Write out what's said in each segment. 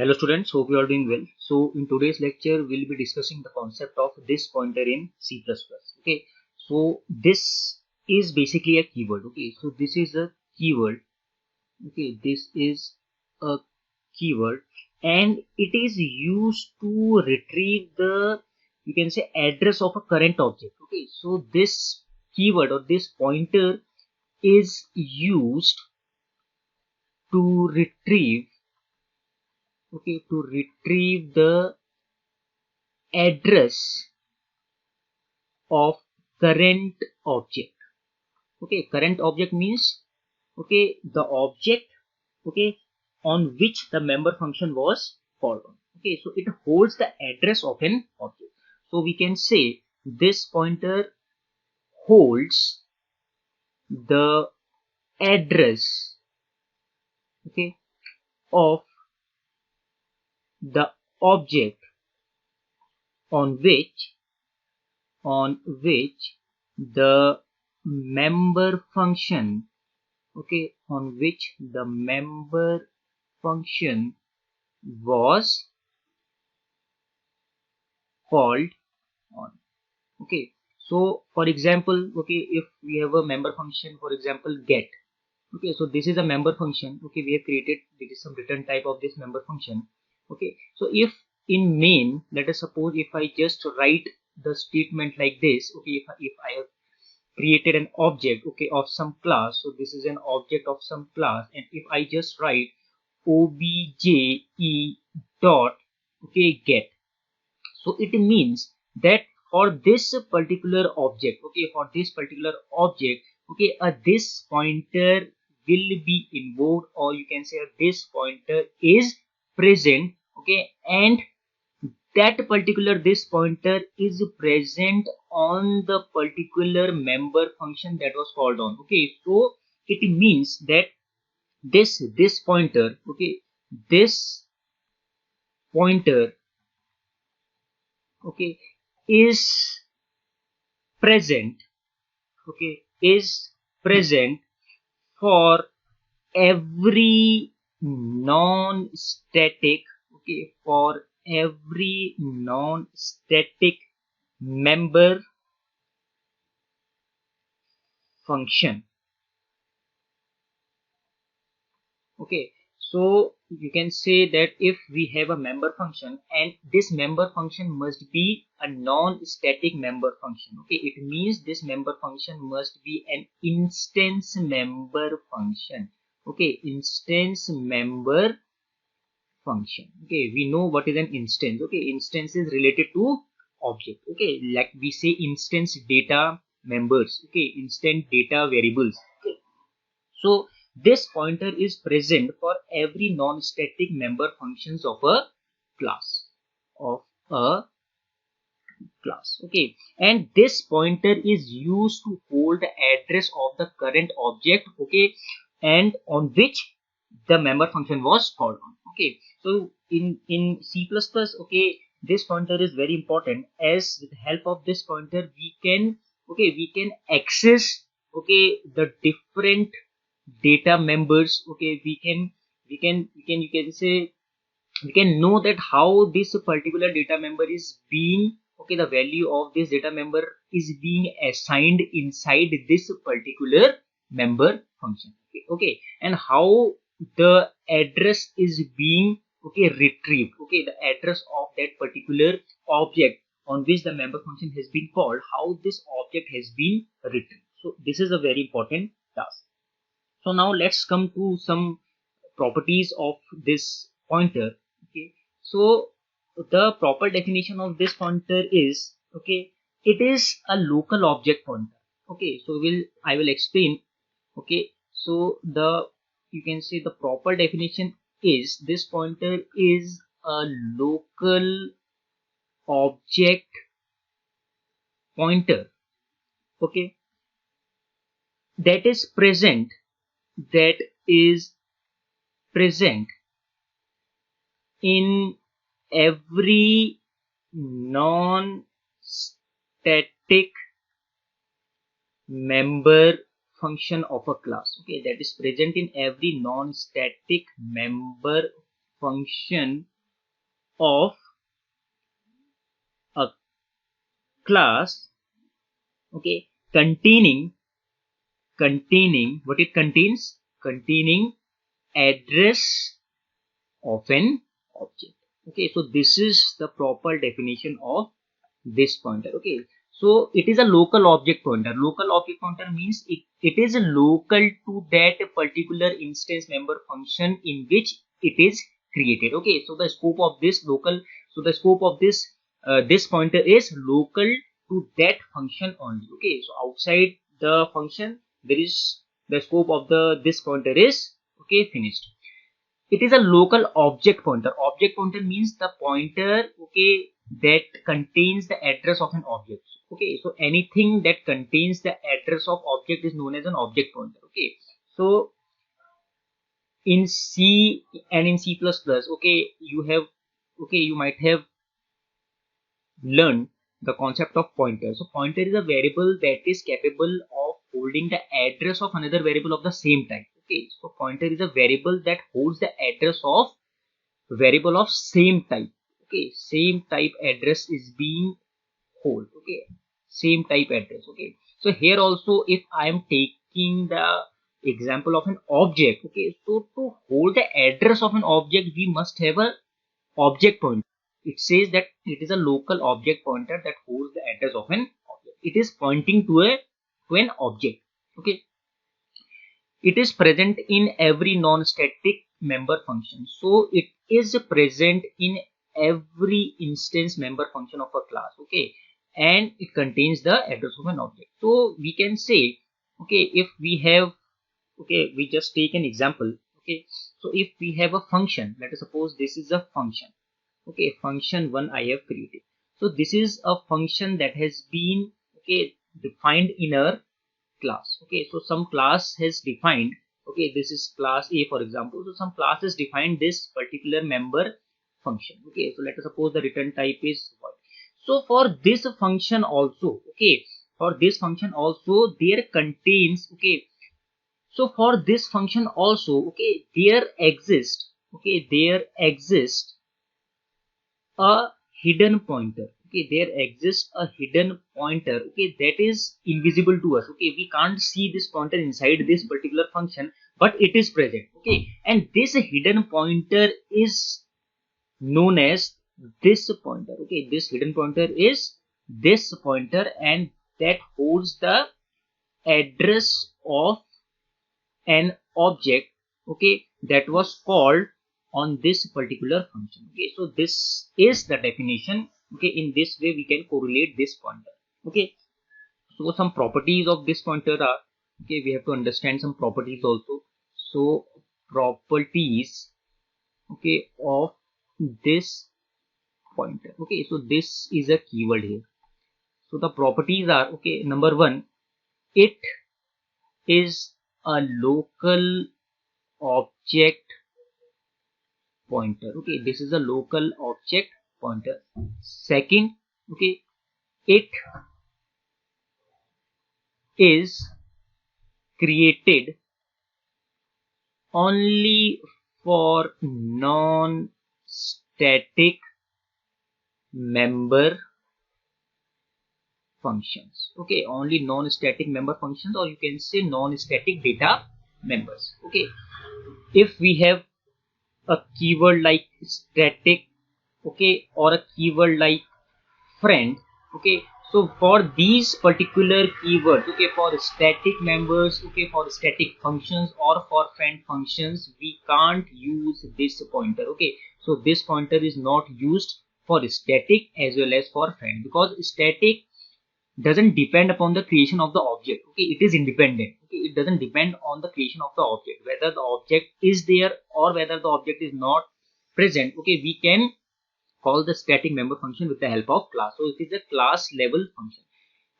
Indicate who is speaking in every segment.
Speaker 1: Hello students, hope you are doing well. So in today's lecture, we'll be discussing the concept of this pointer in C++. Okay, so this is basically a keyword. Okay, so this is a keyword. Okay, this is a keyword and it is used to retrieve the, you can say, address of a current object. Okay, so this keyword or this pointer is used to retrieve, to retrieve the address of current object. Okay, current object means, the object, okay, on which the member function was called on. Okay, so it holds the address of an object. So we can say this pointer holds the address, okay, of the object on which the member function, on which the member function was called on. Okay, so for example, if we have a member function, for example get. Okay, so this is a member function. Okay, we have created, there is some return type of this member function. Okay, so if in main, let us suppose if I just write the statement like this. Okay, if I have created an object, of some class, so this is an object of some class, and if I just write obj dot, get, so it means that for this particular object, this pointer will be invoked, or you can say this pointer is present. Okay, and that particular this pointer is present on the particular member function that was called on. Okay, so it means that this pointer, this pointer, okay, is present, is present for every non-static, for every non-static member function. Okay, so you can say that if we have a member function and this member function must be a non-static member function. Okay, it means this member function must be an instance member function. Okay, instance member function. Okay, we know what is an instance. Okay, instance is related to object. Okay, like we say instance data members. Okay, instant data variables. Okay, so this pointer is present for every non-static member functions of a class, of a class. Okay, and this pointer is used to hold the address of the current object, and on which the member function was called on. Okay, so in C++, this pointer is very important, as with the help of this pointer we can access, the different data members. Okay, you can say we can know that how this particular data member is being, the value of this data member is being assigned inside this particular member function. Okay, and how the address is being, retrieved, the address of that particular object on which the member function has been called, how this object has been retrieved. So this is a very important task. So now let's come to some properties of this pointer. Okay, so the proper definition of this pointer is, it is a local object pointer. Okay, so I will explain. Okay, so the, you can say, the proper definition is this pointer is a local object pointer. Okay, that is present, that is present in every non-static member function of a class. Okay, that is present in every non-static member function of a class, okay, containing what it contains, containing address of an object. Okay, so this is the proper definition of this pointer. Okay, so it is a local object pointer. Local object pointer means it is local to that particular instance member function in which it is created. Okay, so the scope of this this pointer is local to that function only. Okay, so outside the function there is the scope of this pointer is okay, finished. It is a local object pointer. Object pointer means the pointer, okay, that contains the address of an object. Okay, so anything that contains the address of object is known as an object pointer. Okay, so in C and in C++, okay, you might have learned the concept of pointer. So pointer is a variable that is capable of holding the address of another variable of the same type. Okay, so pointer is a variable that holds the address of variable of same type. Okay, same type address is being hold. Okay, same type address. Okay, so here also if I am taking the example of an object, okay, so to hold the address of an object we must have a object pointer. It says that it is a local object pointer that holds the address of an object. It is pointing to an object. Okay, it is present in every non-static member function. So it is present in every instance member function of a class. Okay, and it contains the address of an object. So we can say, okay, if we have, okay, we just take an example. Okay, so if we have a function, let us suppose this is a function. Okay, function 1 I have created. So this is a function that has been, okay, defined in a class. Okay, so some class has defined, okay, this is class A for example. So some class has defined this particular member function. Okay, so let us suppose the return type is void. So for this function also, okay, for this function also there contains, okay, so for this function also, okay, there exists a hidden pointer. Okay, there exists a hidden pointer, okay, that is invisible to us. Okay, we can't see this pointer inside this particular function, but it is present. Okay, and this hidden pointer is known as this pointer. Okay, this hidden pointer is this pointer, and that holds the address of an object, okay, that was called on this particular function. Okay, so this is the definition. Okay, in this way we can correlate this pointer. Okay, so some properties of this pointer are, okay, we have to understand some properties also. So properties, okay, of this pointer. Okay, so this is a keyword here. So the properties are, okay, number one, it is a local object pointer. Okay, this is a local object pointer. Second, okay, it is created only for non-static member functions. Okay, only non-static member functions, or you can say non-static data members. Okay, if we have a keyword like static, okay, or a keyword like friend, okay, so for these particular keywords, okay, for static members, okay, for static functions or for friend functions, we can't use this pointer. Okay, so this pointer is not used for static as well as for friend, because static doesn't depend upon the creation of the object. Okay, it is independent. Okay, it doesn't depend on the creation of the object, whether the object is there or whether the object is not present. Okay, we can call the static member function with the help of class. So it is a class level function.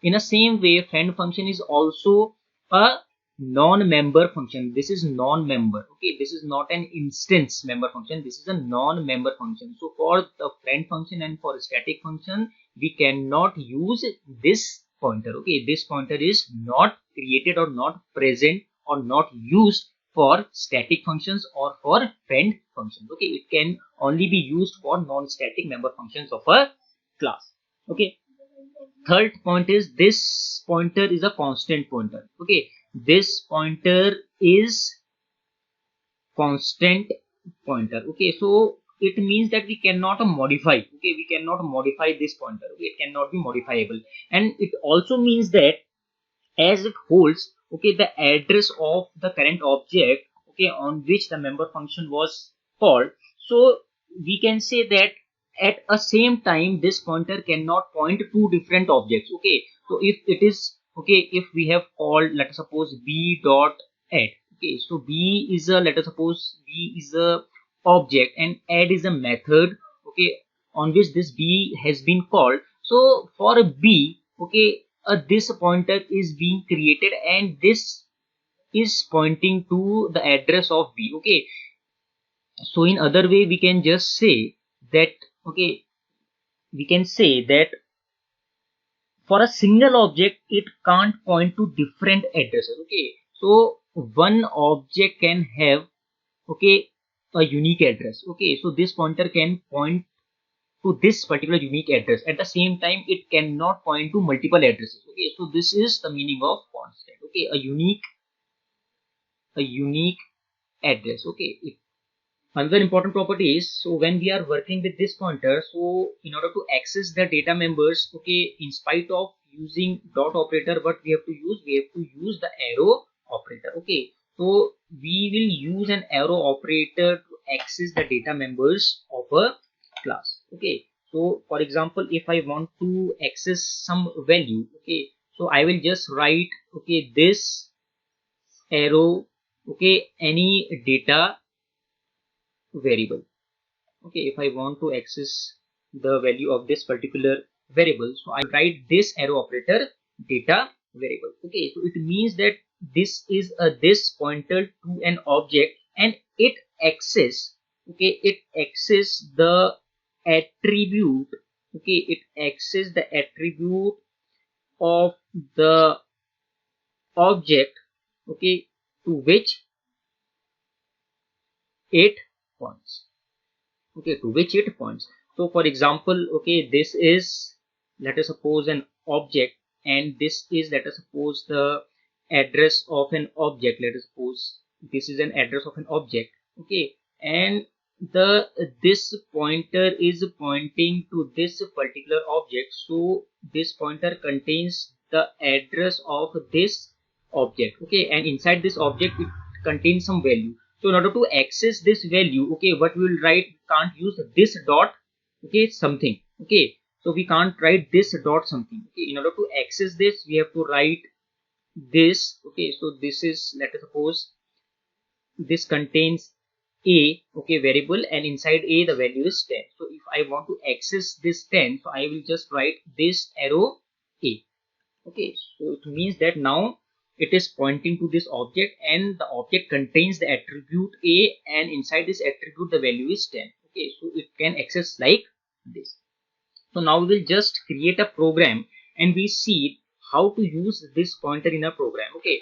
Speaker 1: In the same way, friend function is also a non-member function. This is non-member. Okay, this is not an instance member function. This is a non-member function. So for the friend function and for static function, we cannot use this pointer. Okay, this pointer is not created or not present or not used for static functions or for friend functions. Okay, it can only be used for non-static member functions of a class. Okay, third point is this pointer is a constant pointer. Okay, this pointer is constant pointer. Okay, so it means that we cannot modify. Okay, we cannot modify this pointer. Okay, it cannot be modifiable, and it also means that as it holds, okay, the address of the current object, okay, on which the member function was called. So we can say that at a same time this pointer cannot point to different objects. Okay, so if it is, okay, if we have called, let us suppose, b dot add. Okay, so b is a, let us suppose b is a object and add is a method, okay, on which this b has been called. So for a b, okay, this pointer is being created and this is pointing to the address of b. Okay, so in other way we can just say that, okay, we can say that for a single object it can't point to different addresses. Okay, so one object can have, okay, a unique address. Okay, so this pointer can point to this particular unique address. At the same time it cannot point to multiple addresses. Okay, so this is the meaning of constant. Okay, a unique address. Okay, another important property is, so when we are working with this pointer, so in order to access the data members, okay, in spite of using dot operator, what we have to use, we have to use the arrow operator. Okay, so we will use an arrow operator to access the data members of a class. Okay, so for example, if I want to access some value, okay, so I will just write, okay, this arrow, okay, any data variable. Okay, if I want to access the value of this particular variable, so I write this arrow operator data variable. Okay, so it means that this is a this pointer to an object and it access, okay, it access the attribute, okay, it access the attribute of the object, okay, to which it points. Okay, to which it points. So for example, okay, this is, let us suppose, an object and this is, let us suppose, the address of an object. Let us suppose this is an address of an object. Okay, and the this pointer is pointing to this particular object, so this pointer contains the address of this object. Okay, and inside this object it contains some value. So in order to access this value, okay, what we will write, can't use this dot, okay, something. Okay, so we can't write this dot something. Okay, in order to access this we have to write this. Okay, so this is, let us suppose, this contains a, okay, variable, and inside a the value is 10. So if I want to access this 10, so I will just write this arrow a. Okay, so it means that now it is pointing to this object and the object contains the attribute a and inside this attribute the value is 10. Okay, so it can access like this. So now we will just create a program and we see how to use this pointer in a program. Okay,